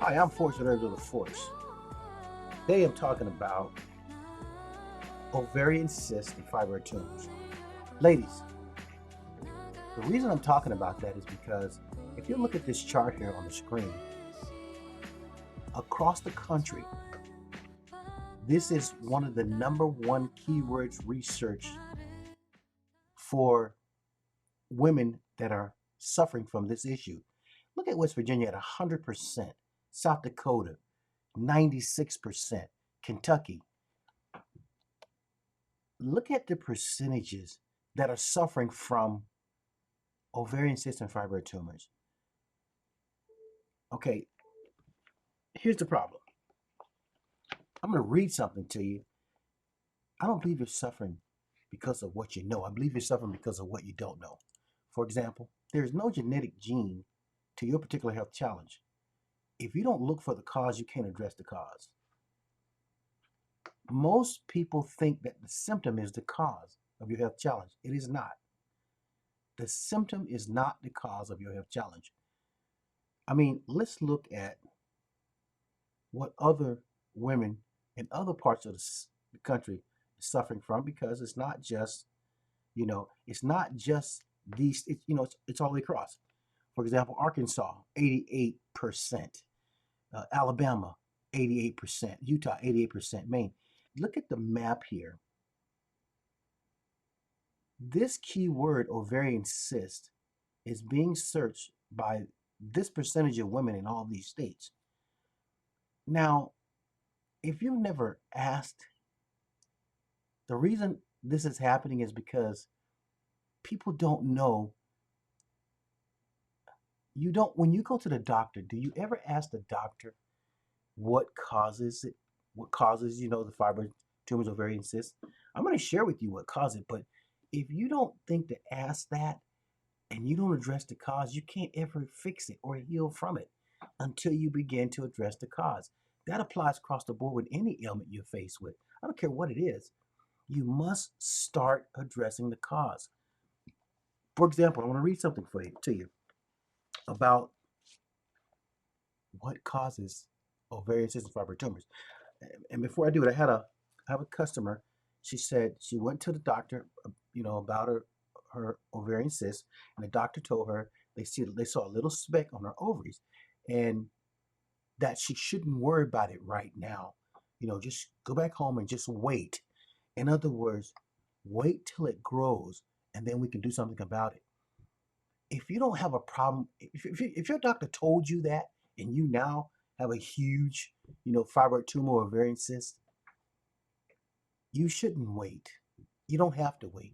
Hi, I'm Force Nerds of the Force. Today I'm talking about ovarian cysts and fibroid tumors. Ladies, the reason I'm talking about that is because if you look at this chart here on the screen, across the country, this is one of the number one keywords researched for women that are suffering from this issue. Look at West Virginia at 100%, South Dakota 96%, Kentucky. Look at the percentages that are suffering from ovarian cysts and fibroid tumors. Okay, here's the problem. I'm going to read something to you. I don't believe you're suffering because of what you know. I believe you're suffering because of what you don't know. For example, there's no genetic gene to your particular health challenge. If you don't look for the cause, you can't address the cause. Most people think that the symptom is the cause of your health challenge. It is not. The symptom is not the cause of your health challenge. I mean, let's look at what other women in other parts of the country is suffering from, because it's not just, it's not just these, it's all the way across. For example, Arkansas, 88%, Alabama, 88%, Utah, 88%, Maine. Look at the map here. This keyword, ovarian cyst, is being searched by this percentage of women in all these states. Now, if you've never asked, the reason this is happening is because people don't know. When you go to the doctor, do you ever ask the doctor what causes it? What causes, the fibroid tumors, ovarian cysts? I'm going to share with you what causes it, but if you don't think to ask that and you don't address the cause, you can't ever fix it or heal from it until you begin to address the cause. That applies across the board with any ailment you're faced with. I don't care what it is. You must start addressing the cause. For example, I want to read something to you about what causes ovarian cyst and fibroid tumors. And before I do it, I have a customer. She said she went to the doctor, about her ovarian cyst, and the doctor told her they saw a little speck on her ovaries, and that she shouldn't worry about it right now. Just go back home and just wait. In other words, wait till it grows, and then we can do something about it. If you don't have a problem, if your doctor told you that, and you now have a huge, fibroid tumor or ovarian cyst, you shouldn't wait. You don't have to wait.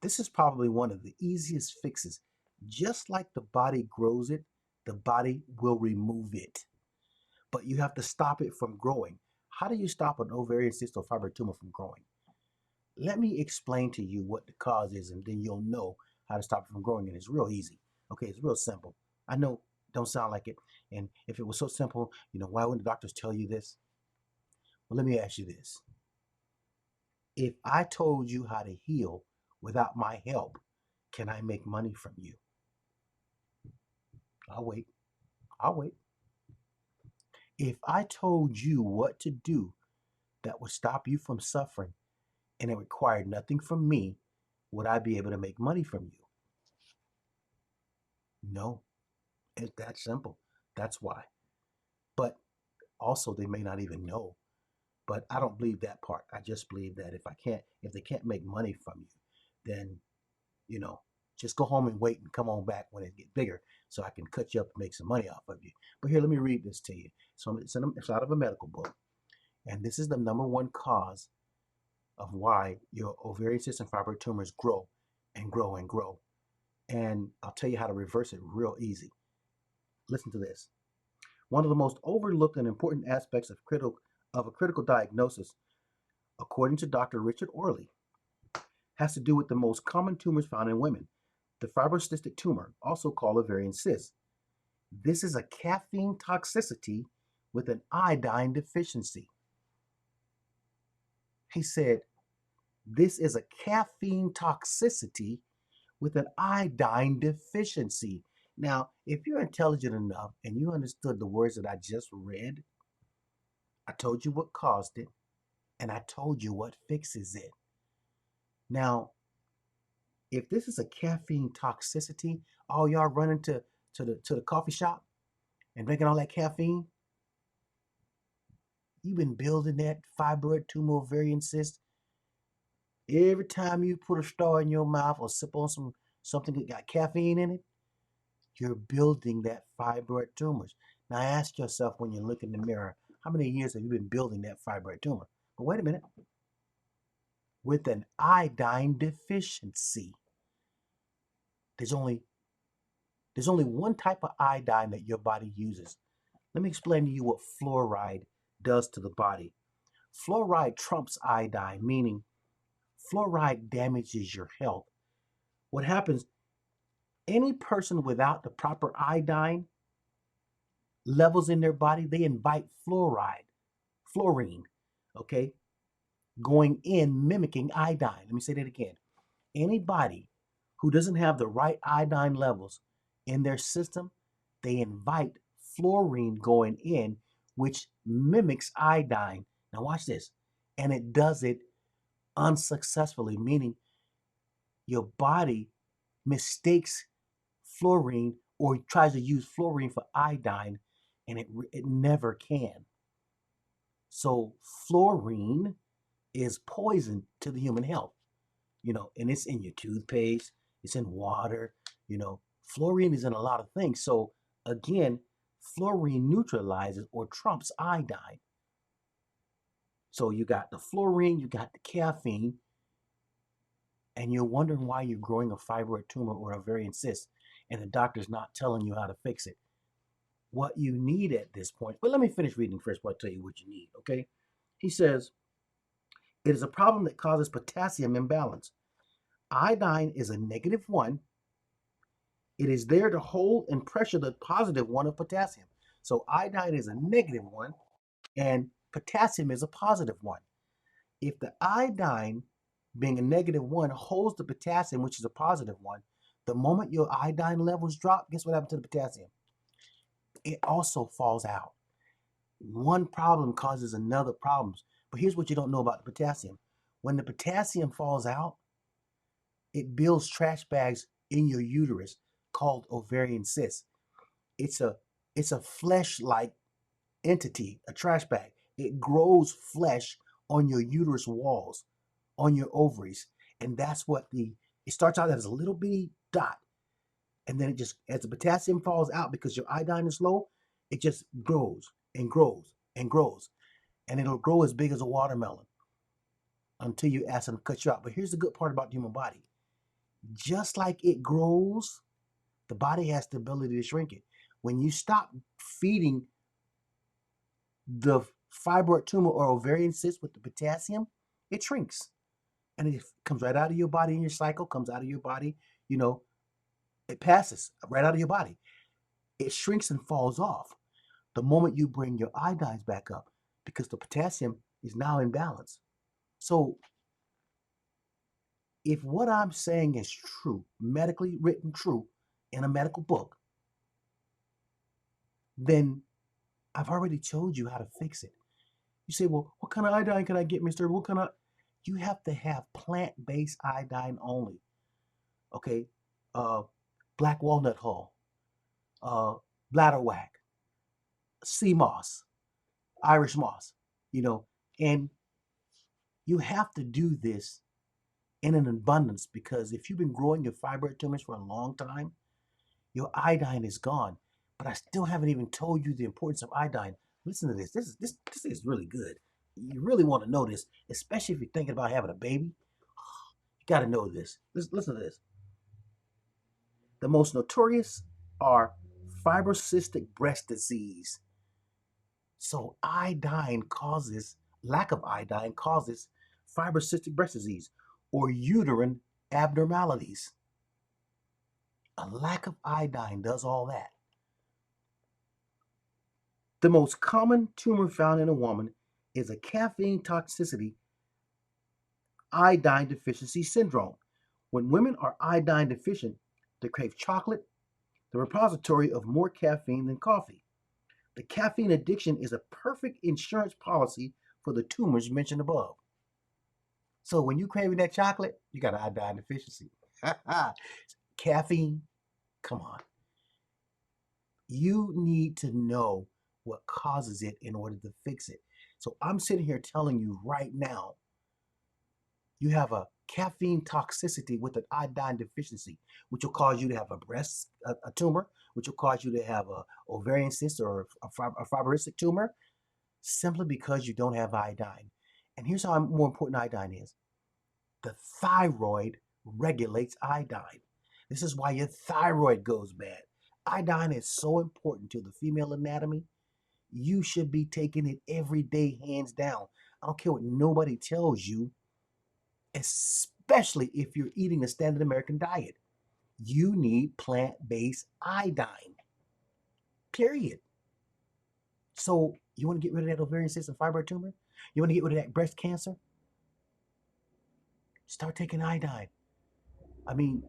This is probably one of the easiest fixes. Just like the body grows it, the body will remove it. But you have to stop it from growing. How do you stop an ovarian cyst or fibroid tumor from growing? Let me explain to you what the cause is, and then you'll know how to stop it from growing. And it's real easy. Okay, it's real simple. I know it don't sound like it. And if it was so simple, why wouldn't the doctors tell you this? Well, let me ask you this. If I told you how to heal without my help, can I make money from you? I'll wait. I'll wait. If I told you what to do that would stop you from suffering and it required nothing from me, would I be able to make money from you? No. It's that simple. That's why. But also, they may not even know. But I don't believe that part. I just believe that if they can't make money from you, then, you know, just go home and wait and come on back when it gets bigger so I can cut you up and make some money off of you. But here, let me read this to you. So it's out of a medical book. And this is the number one cause of why your ovarian cysts and fibroid tumors grow and grow and grow. And I'll tell you how to reverse it real easy. Listen to this. One of the most overlooked and important aspects of a critical diagnosis, according to Dr. Richard Orley, has to do with the most common tumors found in women, the fibrocystic tumor, also called ovarian cyst. This is a caffeine toxicity with an iodine deficiency. He said, this is a caffeine toxicity with an iodine deficiency. Now, if you're intelligent enough and you understood the words that I just read, I told you what caused it and I told you what fixes it. Now, if this is a caffeine toxicity, all y'all running to the coffee shop and drinking all that caffeine, you've been building that fibroid tumor ovarian cyst. Every time you put a straw in your mouth or sip on something that got caffeine in it, you're building that fibroid tumors. Now ask yourself when you look in the mirror, how many years have you been building that fibroid tumor? But wait a minute, with an iodine deficiency, there's only one type of iodine that your body uses. Let me explain to you what fluoride does to the body. Fluoride trumps iodine, meaning fluoride damages your health. What happens, any person without the proper iodine levels in their body, they invite fluorine, okay, going in, mimicking iodine. Let me say that again. Anybody who doesn't have the right iodine levels in their system, they invite fluorine going in, which mimics iodine. Now, watch this. And it does it unsuccessfully, meaning your body mistakes fluorine or tries to use fluorine for iodine, and it never can. So, fluorine is poison to the human health, and it's in your toothpaste, it's in water, fluorine is in a lot of things. So again, fluorine neutralizes or trumps iodine. So you got the fluorine, you got the caffeine, and you're wondering why you're growing a fibroid tumor or ovarian cyst, and the doctor's not telling you how to fix it. What you need at this point, but let me finish reading first before I tell you what you need, okay? He says, it is a problem that causes potassium imbalance. Iodine is a -1. It is there to hold and pressure the +1 of potassium. So iodine is a -1 and potassium is a +1. If the iodine, being a -1, holds the potassium, which is a +1, the moment your iodine levels drop, guess what happens to the potassium? It also falls out. One problem causes another problem. But here's what you don't know about the potassium. When the potassium falls out, it builds trash bags in your uterus called ovarian cysts. It's a flesh-like entity, a trash bag. It grows flesh on your uterus walls, on your ovaries, and that's what it starts out as a little bitty dot, and then it just, as the potassium falls out because your iodine is low, it just grows and grows and grows, and it'll grow as big as a watermelon until you ask them to cut you out. But here's the good part about the human body: just like it grows, the body has the ability to shrink it. When you stop feeding the fibroid tumor or ovarian cyst with the potassium, it shrinks. And it comes right out of your body in your cycle, comes out of your body, it passes right out of your body. It shrinks and falls off the moment you bring your iodines back up because the potassium is now in balance. So if what I'm saying is true, medically written true in a medical book, then I've already told you how to fix it. You say, well, what kind of iodine can I get, mister? What kind of... You have to have plant-based iodine only. Okay? Black walnut hull, bladderwhack, sea moss, Irish moss, and you have to do this in an abundance because if you've been growing your fibroid tumors for a long time, your iodine is gone. But I still haven't even told you the importance of iodine. Listen to this. This is really good. You really want to know this, especially if you're thinking about having a baby. You got to know this. Listen to this. The most notorious are fibrocystic breast disease. So lack of iodine causes fibrocystic breast disease or uterine abnormalities. A lack of iodine does all that. The most common tumor found in a woman is a caffeine toxicity iodine deficiency syndrome. When women are iodine deficient, they crave chocolate, the repository of more caffeine than coffee. The caffeine addiction is a perfect insurance policy for the tumors mentioned above. So when you're craving that chocolate, you got an iodine deficiency. Caffeine, come on. You need to know what causes it in order to fix it. So I'm sitting here telling you right now, you have a caffeine toxicity with an iodine deficiency, which will cause you to have a tumor, which will cause you to have a ovarian cyst or a fibrocystic tumor, simply because you don't have iodine. And here's how more important iodine is. The thyroid regulates iodine. This is why your thyroid goes bad. Iodine is so important to the female anatomy. You should be taking it every day, hands down. I don't care what nobody tells you, especially if you're eating a standard American diet. You need plant-based iodine, period. So you want to get rid of that ovarian cyst and fibroid tumor? You want to get rid of that breast cancer? Start taking iodine. I mean,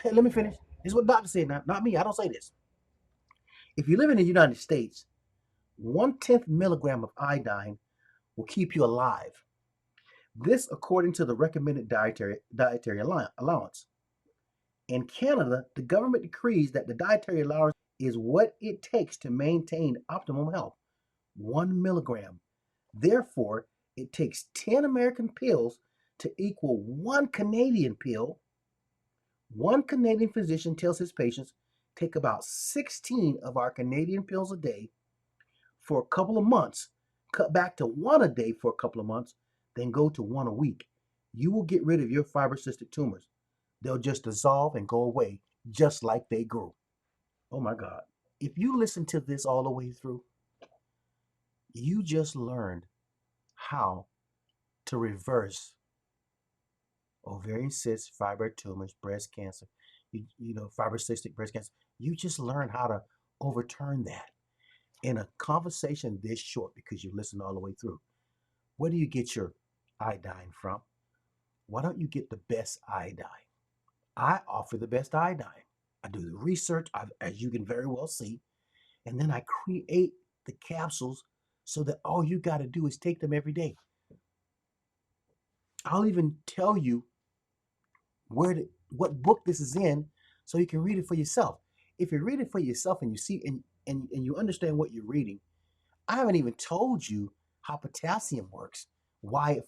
let me finish. This is what doctors say now, not me. I don't say this. If you live in the United States, 1/10 milligram of iodine will keep you alive. This according to the recommended dietary allowance. In Canada, the government decrees that the dietary allowance is what it takes to maintain optimum health, 1 milligram. Therefore, it takes 10 American pills to equal 1 Canadian pill. One Canadian physician tells his patients, take about 16 of our Canadian pills a day for a couple of months, cut back to 1 a day for a couple of months, then go to 1 a week. You will get rid of your fibrocystic tumors. They'll just dissolve and go away just like they grew. Oh my God. If you listen to this all the way through, you just learned how to reverse ovarian cysts, fibroid tumors, breast cancer, fibrocystic breast cancer. You just learned how to overturn that in a conversation this short because you listened all the way through. Where do you get your iodine from? Why don't you get the best iodine? I offer the best iodine. I do the research, as you can very well see, and then I create the capsules so that all you got to do is take them every day. I'll even tell you what book this is in so you can read it for yourself. If you read it for yourself and you see and you understand what you're reading, I haven't even told you how potassium works, why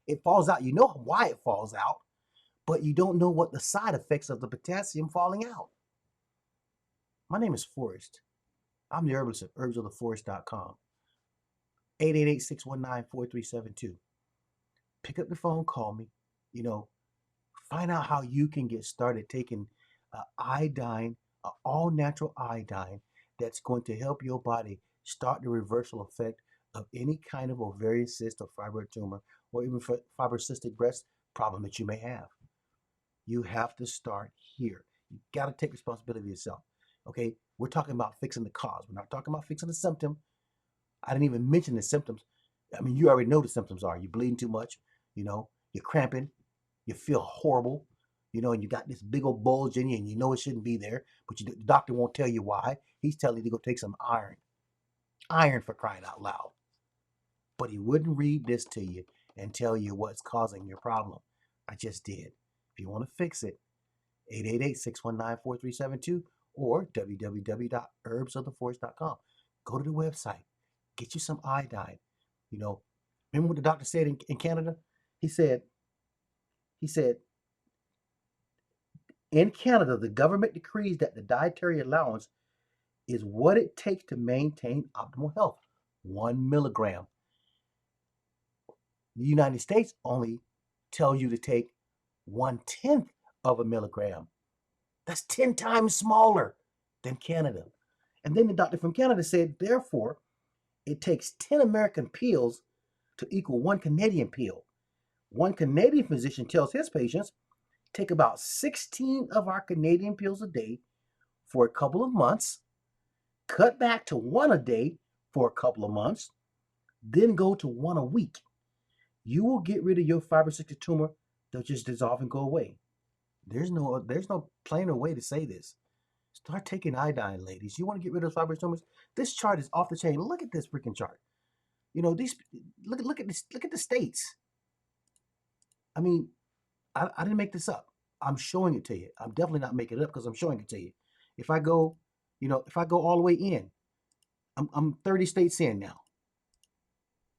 it falls out. You know why it falls out, but you don't know what the side effects of the potassium falling out. My name is Forrest. I'm the herbalist at herbsoftheforest.com. 888-619-4372. Pick up the phone, call me. Find out how you can get started taking iodine, all natural iodine that's going to help your body start the reversal effect of any kind of ovarian cyst or fibroid tumor or even fibrocystic breast problem that you may have. You have to start here. You got to take responsibility of yourself. Okay, we're talking about fixing the cause. We're not talking about fixing the symptom. I didn't even mention the symptoms. I mean, you already know the symptoms are. You're bleeding too much. You're cramping. You feel horrible. And you got this big old bulge in you, and you know it shouldn't be there, but the doctor won't tell you why. He's telling you to go take some iron. Iron, for crying out loud. But he wouldn't read this to you and tell you what's causing your problem. I just did. If you want to fix it, 888-619-4372 or www.herbsoftheforest.com. Go to the website. Get you some iodine. Remember what the doctor said in Canada? He said, in Canada, the government decrees that the dietary allowance is what it takes to maintain optimal health. 1 milligram. The United States only tells you to take 1/10 of a milligram. That's 10 times smaller than Canada. And then the doctor from Canada said, therefore, it takes 10 American pills to equal 1 Canadian pill. One Canadian physician tells his patients, take about 16 of our Canadian pills a day for a couple of months, cut back to 1 a day for a couple of months, then go to 1 a week. You will get rid of your fibrocystic tumor. They'll just dissolve and go away. There's no plainer way to say this. Start taking iodine, ladies. You want to get rid of fibroid tumors? This chart is off the chain. Look at this freaking chart. You know, these look at this, look at the states. I mean, I didn't make this up. I'm showing it to you. I'm definitely not making it up because I'm showing it to you. If I go, if I go all the way in, I'm 30 states in now.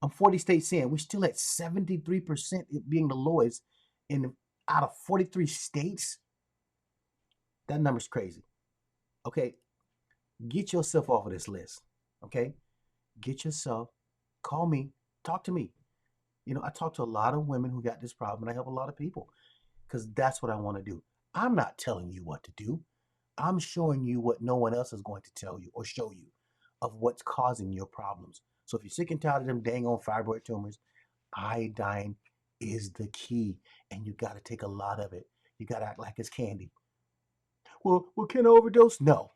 I'm 40 states in. We're still at 73% it being the lowest in out of 43 states. That number's crazy. Okay, get yourself off of this list. Okay, get yourself, call me, talk to me. I talk to a lot of women who got this problem, and I help a lot of people because that's what I want to do. I'm not telling you what to do. I'm showing you what no one else is going to tell you or show you of what's causing your problems. So if you're sick and tired of them dang on fibroid tumors, iodine is the key, and you got to take a lot of it. You got to act like it's candy. Well, can I overdose? No,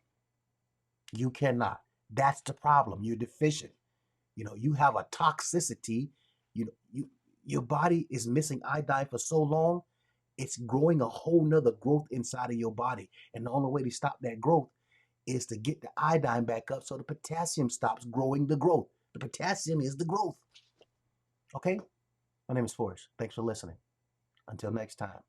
you cannot. That's the problem. You're deficient. You have a toxicity. Your body is missing iodine for so long, it's growing a whole nother growth inside of your body. And the only way to stop that growth is to get the iodine back up so the potassium stops growing the growth. The potassium is the growth. Okay? My name is Forrest. Thanks for listening. Until next time.